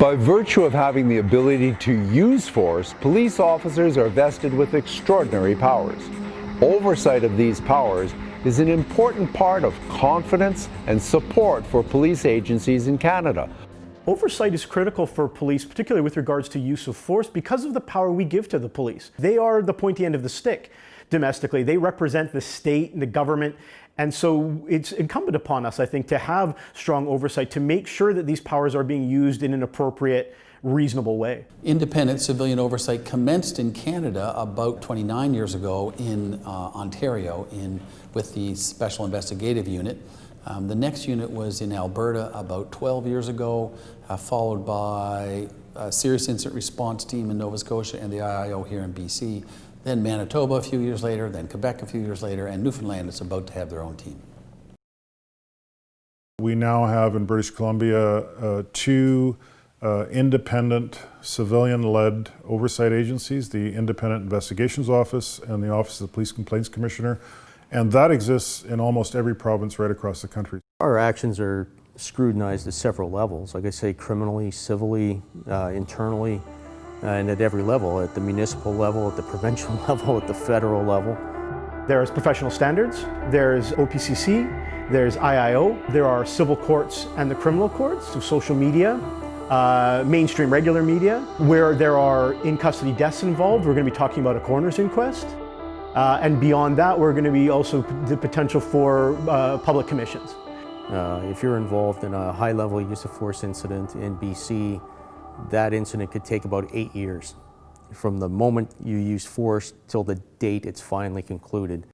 By virtue of having the ability to use force, police officers are vested with extraordinary powers. Oversight of these powers is an important part of confidence and support for police agencies in Canada. Oversight is critical for police, particularly with regards to use of force, because of the power we give to the police. They are the pointy end of the stick domestically. They represent the state and the government. And so it's incumbent upon us, I think, to have strong oversight to make sure that these powers are being used in an appropriate, reasonable way. Independent civilian oversight commenced in Canada about 29 years ago in Ontario with the Special Investigative Unit. The next unit was in Alberta about 12 years ago, followed by a Serious Incident Response Team in Nova Scotia and the IIO here in BC. Then Manitoba a few years later, then Quebec a few years later, and Newfoundland is about to have their own team. We now have in British Columbia two independent civilian-led oversight agencies, the Independent Investigations Office and the Office of the Police Complaints Commissioner, and that exists in almost every province right across the country. Our actions are scrutinized at several levels, like I say, criminally, civilly, internally, and at every level, at the municipal level, at the provincial level, at the federal level. There's professional standards, there's OPCC, there's IIO, there are civil courts and the criminal courts, so social media, mainstream regular media. Where there are in-custody deaths involved, we're going to be talking about a coroner's inquest. And beyond that, we're going to be also the potential for public commissions. If you're involved in a high-level use of force incident in BC, that incident could take about 8 years, from the moment you use force till the date it's finally concluded.